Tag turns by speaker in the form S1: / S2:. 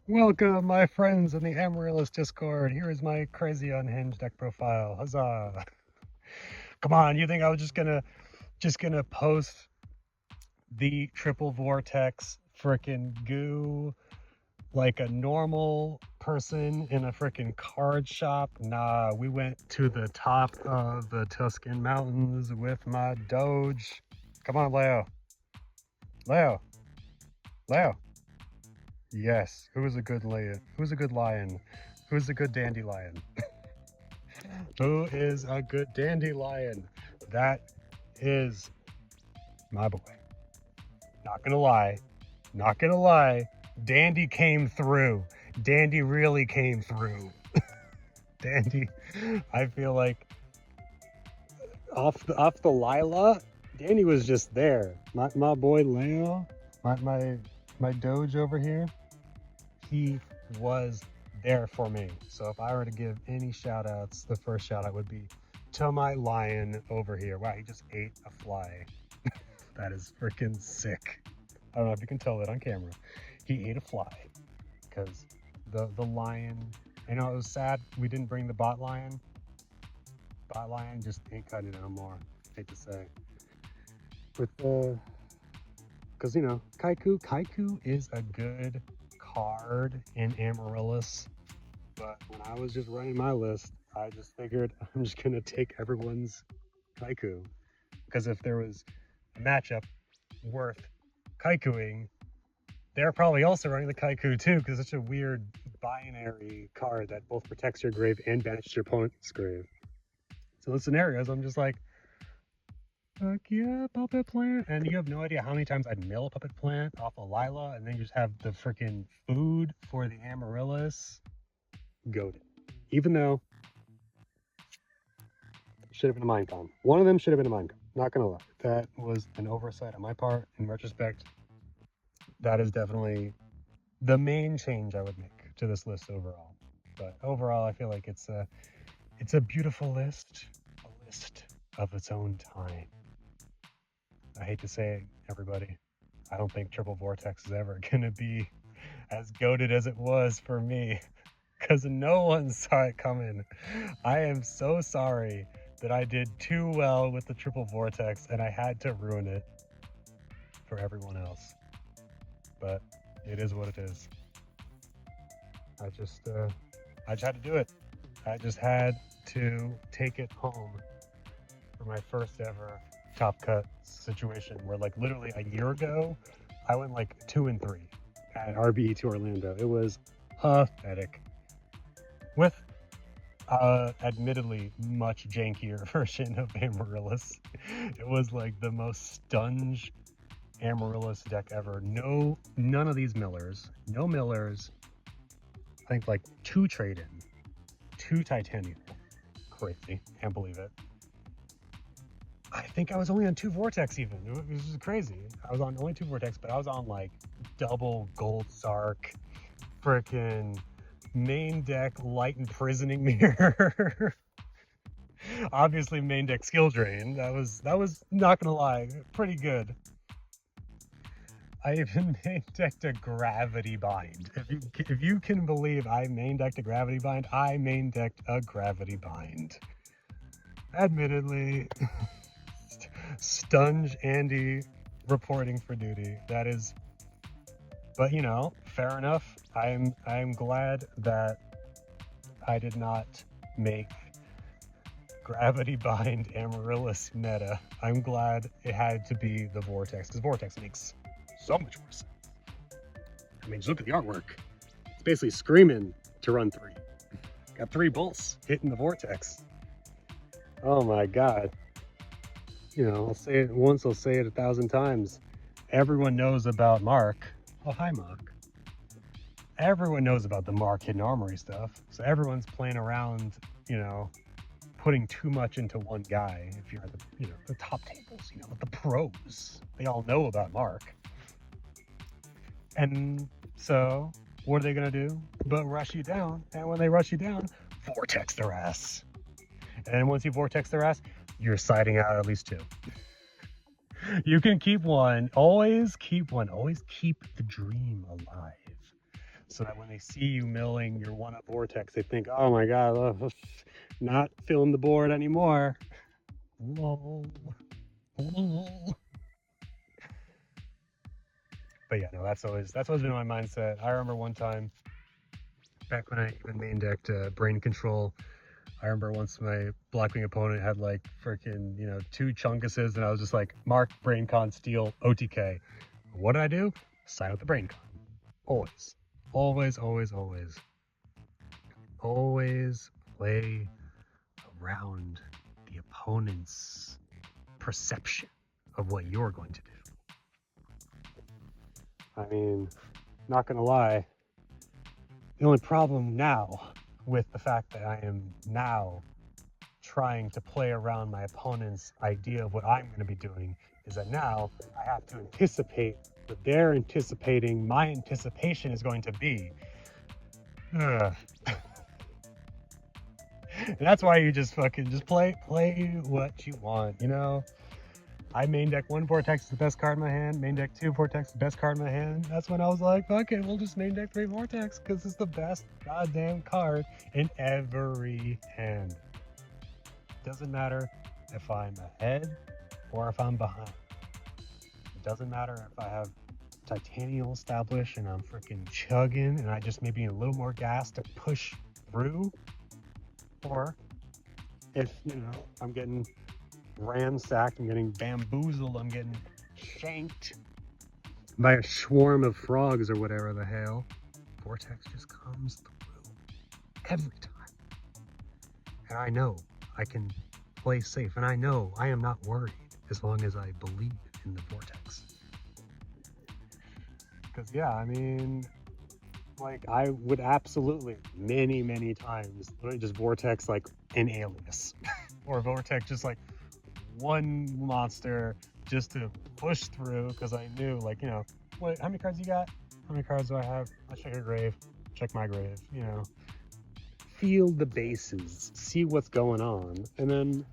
S1: Welcome, my friends in the Amaryllis Discord. Here is my crazy unhinged deck profile. Huzzah! Come on, you think I was just gonna post the triple vortex frickin' goo like a normal person in a frickin' card shop? Nah, we went to the top of the Tuscan Mountains with my Doge. Come on, Leo. Leo. Leo. Yes. Who is a good lion? Who's a good lion? Who's a good dandelion? Who is a good dandelion? That is my boy. Not gonna lie. Not gonna lie. Dandy came through. Dandy really came through. Dandy, I feel like off the Lila, Dandy was just there. My boy Leo, my Doge over here, he was there for me. So if I were to give any shout outs, the first shout out would be to my lion over here. Wow, he just ate a fly. That is freaking sick. I don't know if you can tell that on camera. He ate a fly because the lion, I know it was sad we didn't bring the bot lion. Bot lion just ain't cutting it no more. Hate to say. With because you know, Kaiku is a good card in Amaryllis, but when I was just running my list, I just figured I'm just gonna take everyone's Kaiku, because if there was a matchup worth Kaikuing, they're probably also running the Kaiku too, because it's such a weird binary card that both protects your grave and banishes your opponent's grave. So in scenarios, I'm just like, fuck yeah, Puppet Plant. And you have no idea how many times I'd mill a Puppet Plant off a Lila, and then you just have the freaking food for the Amaryllis. Goated. Even though, should have been a Mind Con. One of them should have been a Mind Con. Not gonna lie. That was an oversight on my part. In retrospect, that is definitely the main change I would make to this list overall. But overall, I feel like it's a beautiful list. A list of its own time. I hate to say it, everybody. I don't think Triple Vortex is ever gonna be as goated as it was for me, because no one saw it coming. I am so sorry that I did too well with the Triple Vortex and I had to ruin it for everyone else. But it is what it is. I just had to do it. I just had to take it home for my first ever top cut situation, where like literally a year ago I went like 2-3 at RBET Orlando. It was pathetic, with admittedly much jankier version of Amaryllis. It was like the most stunge Amaryllis deck ever. None of these millers. No millers. I think like 2 trade-in, 2 titanium. Crazy. Can't believe it. I think I was only on 2 Vortex even. It was just crazy. I was on only 2 Vortex, but I was on like double Gold Sark, frickin' main deck Light Imprisoning Mirror. Obviously main deck Skill Drain. That was not gonna lie, pretty good. I even main decked a Gravity Bind. If you can believe I main decked a Gravity Bind, I main decked a Gravity Bind. Admittedly, Stunge Andy reporting for duty. That is, but you know, fair enough. I'm glad that I did not make Gravity Bind Amaryllis meta. I'm glad it had to be the Vortex, because Vortex makes so much more sense. I mean, just look at the artwork. It's basically screaming to run 3. Got 3 bolts hitting the Vortex. Oh my god. You know, I'll say it once, I'll say it 1,000 times. Everyone knows about Mark. Oh, hi, Mark. Everyone knows about the Mark Hidden Armory stuff. So everyone's playing around, you know, putting too much into one guy. If you're at the, you know, the top tables, you know, with the pros, they all know about Mark. And so what are they gonna do but rush you down? And when they rush you down, Vortex their ass. And once you Vortex their ass, you're siding out at least 2. You can keep one. Always keep one. Always keep the dream alive. so that when they see you milling your 1-up Vortex, they think, oh my god, not filling the board anymore. Lol. Lol. But yeah, no, that's always been my mindset. I remember one time, back when I even main decked Brain Control, I remember once my Blackwing opponent had like freaking, 2 Chunkuses, and I was just like, mark, Brain Con, steal, OTK. What did I do? Side with the Brain Con. Always. Always, always, always. Always play around the opponent's perception of what you're going to do. I mean, not gonna lie, the only problem now with the fact that I am now trying to play around my opponent's idea of what I'm going to be doing is that now I have to anticipate what they're anticipating my anticipation is going to be. And that's why you just play what you want, I main deck 1 Vortex is the best card in my hand. Main deck 2 Vortex is the best card in my hand. That's when I was like, okay, we'll just main deck 3 Vortex because it's the best goddamn card in every hand. Doesn't matter if I'm ahead or if I'm behind. It doesn't matter if I have Titanial established and I'm freaking chugging and I just maybe need a little more gas to push through, or if I'm getting ransacked, I'm getting bamboozled, I'm getting shanked by a swarm of frogs or whatever the hell. Vortex just comes through every time. And I know I can play safe, and I know I am not worried as long as I believe in the Vortex. Because yeah, I mean, like I would absolutely many times literally just Vortex like an alias or Vortex just like one monster just to push through, because I knew, like, what, how many cards you got? How many cards do I have? I check your grave, check my grave, feel the bases, see what's going on, and then